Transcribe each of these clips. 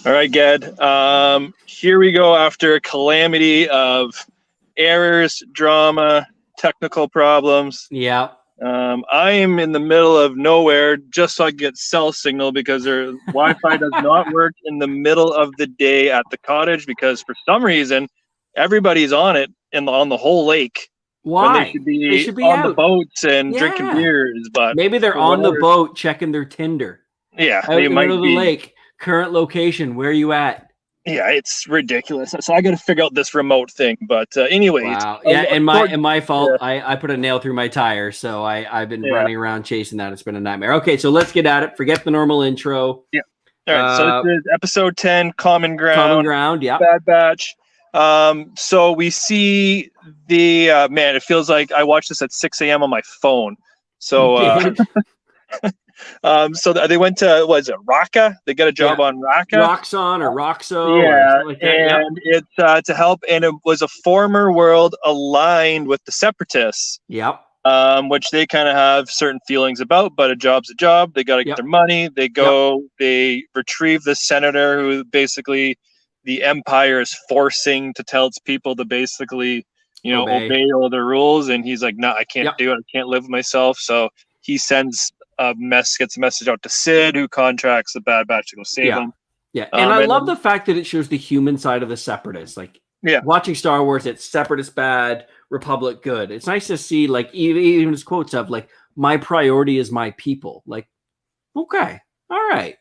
All right, Ged. Here we go after a calamity of errors, drama, technical problems. Yeah. I am in the middle of nowhere just so I can get cell signal because their Wi-Fi does not work in the middle of the day at the cottage because for some reason everybody's on it and on the whole lake. Why? When they should be on out. the boats and drinking beers, but maybe they're on the boat checking their Tinder. Yeah, out in the middle of the lake. Current location, where are you at? Yeah, it's ridiculous. So I got to figure out this remote thing. But anyway, wow. Yeah, and my fault. Yeah. I put a nail through my tire, so I've been running around chasing that. It's been a nightmare. Okay, so let's get at it. Forget the normal intro. Yeah. All right. So this is episode 10, Common Ground. Common Ground. Yeah. Bad Batch. So we see the man. It feels like I watched this at 6 a.m. on my phone. So. So they went to, what is it, Raqqa? They got a job on Raqqa? Roxxon or Roxo. Yeah, or like that. And it's to help, and it was a former world aligned with the Separatists. Yep. Which they kind of have certain feelings about, but a job's a job. They got to get their money. They go, they retrieve the senator who basically the Empire is forcing to tell its people to basically, obey all the rules. And he's like, no, I can't do it. I can't live with myself. So he gets a message out to Sid, who contracts the Bad Batch to go save them. Yeah, and I love the fact that it shows the human side of the Separatists. Like, watching Star Wars, it's Separatist bad, Republic good. It's nice to see, like, even his quotes of, like, my priority is my people. Like, okay, all right.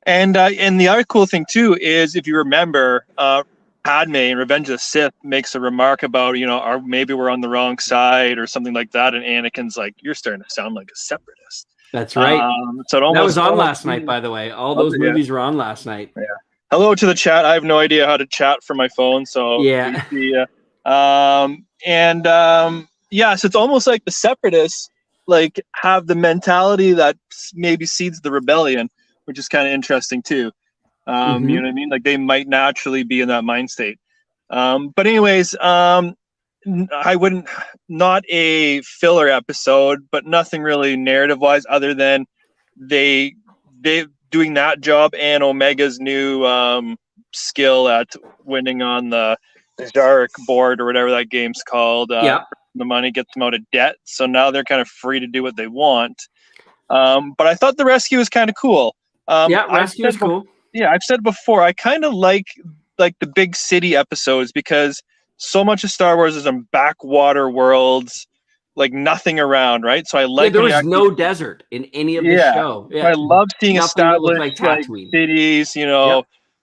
And the other cool thing, too, is if you remember, Padme in Revenge of the Sith makes a remark about, maybe we're on the wrong side or something like that. And Anakin's like, you're starting to sound like a separatist. That's right. So that was on last night, by the way. All those movies were on last night. Yeah. Hello to the chat. I have no idea how to chat from my phone. So yeah. So it's almost like the separatists like have the mentality that maybe seeds the rebellion, which is kind of interesting too. You know what I mean? Like they might naturally be in that mind state. But anyways, I wouldn't, not a filler episode, but nothing really narrative wise other than they doing that job and Omega's new skill at winning on the Zarek board or whatever that game's called. The money gets them out of debt. So now they're kind of free to do what they want. But I thought the rescue was kind of cool. Rescue is cool. Yeah, I've said before, I kind of like the big city episodes because so much of Star Wars is in backwater worlds, like nothing around, right? So I like there was no desert in any of the show. Yeah, I love seeing established like cities,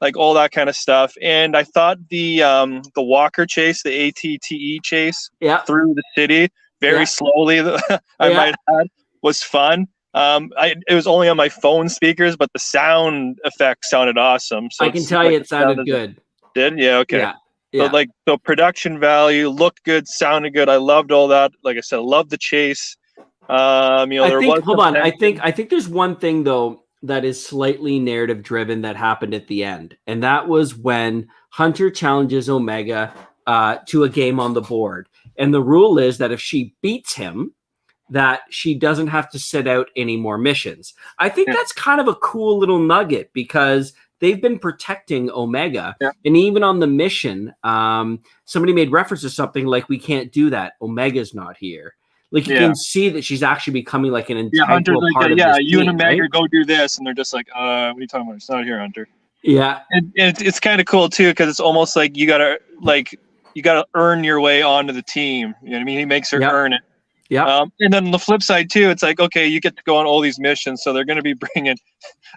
like all that kind of stuff. And I thought the Walker chase, the ATTE chase through the city very slowly, I might add, was fun. It was only on my phone speakers, but the sound effects sounded awesome. So I can tell you it sounded good. Did? Yeah, okay. Yeah. So like the production value looked good, sounded good. I loved all that. Like I said, I loved the chase. I think there's one thing though that is slightly narrative driven that happened at the end. And that was when Hunter challenges Omega to a game on the board. And the rule is that if she beats him, that she doesn't have to sit out any more missions. I think that's kind of a cool little nugget because they've been protecting Omega. Yeah. And even on the mission, somebody made reference to something like, we can't do that. Omega's not here. Like you can see that she's actually becoming like an integral part of this you team, and Omega go do this. And they're just like, what are you talking about? It's not here, Hunter. Yeah. And it's kind of cool too, because it's almost like you gotta earn your way onto the team. You know what I mean? He makes her earn it. Yeah. And then on the flip side too, it's like, okay, you get to go on all these missions, so they're going to be bringing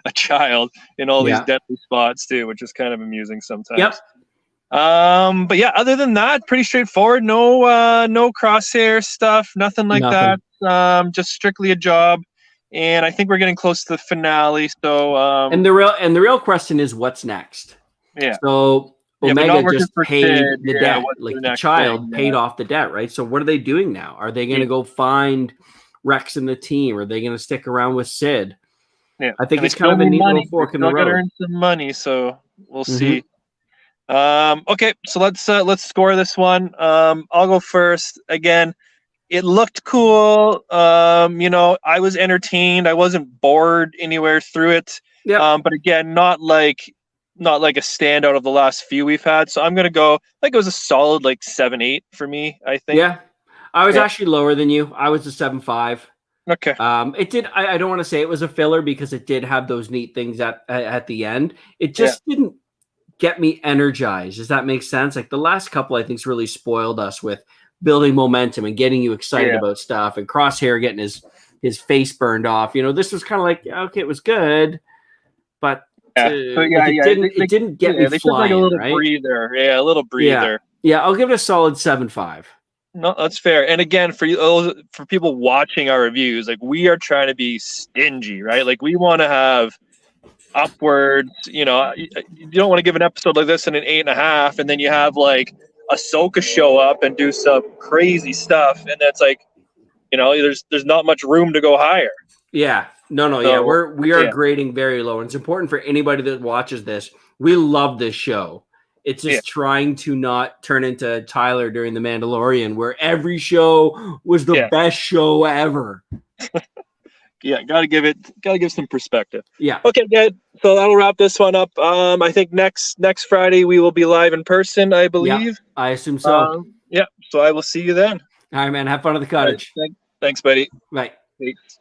a child in all these deadly spots too, which is kind of amusing sometimes. Yep. But yeah, other than that, pretty straightforward. No Crosshair stuff, nothing like that. Just strictly a job. And I think we're getting close to the finale. So and the real question is, what's next? Yeah. So Omega just paid the debt, like the child paid off the debt, right? So what are they doing now? Are they going to go find Rex and the team? Are they going to stick around with Sid? Yeah, I think it's kind of a neat little fork in the road. Got to earn some money, so we'll see. Okay, so let's score this one. I'll go first. Again, it looked cool. I was entertained. I wasn't bored anywhere through it. Yeah. But again, not like not like a standout of the last few we've had. So I'm gonna go. I think it was a solid like 7-8 for me. I think. Yeah, I was actually lower than you. I was a 7.5. Okay. It did. I don't want to say it was a filler because it did have those neat things at the end. It just didn't get me energized. Does that make sense? Like the last couple, I think, really spoiled us with building momentum and getting you excited about stuff. And Crosshair getting his face burned off. This was kind of like, okay, it was good, but it didn't get me they flying. Like a little right? breather. Yeah, a little breather. Yeah, I'll give it a solid 7.5. No, that's fair. And again, for people watching our reviews, like we are trying to be stingy, right? Like we want to have upwards. You don't want to give an episode like this an 8.5, and then you have like Ahsoka show up and do some crazy stuff, and that's like, there's not much room to go higher. Yeah, we are grading very low, and it's important for anybody that watches this. We love this show. It's just trying to not turn into Tyler during The Mandalorian, where every show was the best show ever. Gotta give some perspective. Yeah. Okay, good. So that'll wrap this one up. I think next Friday we will be live in person, I believe. Yeah, I assume so. So I will see you then. All right, man. Have fun at the cottage. Thanks, buddy. Bye. Thanks.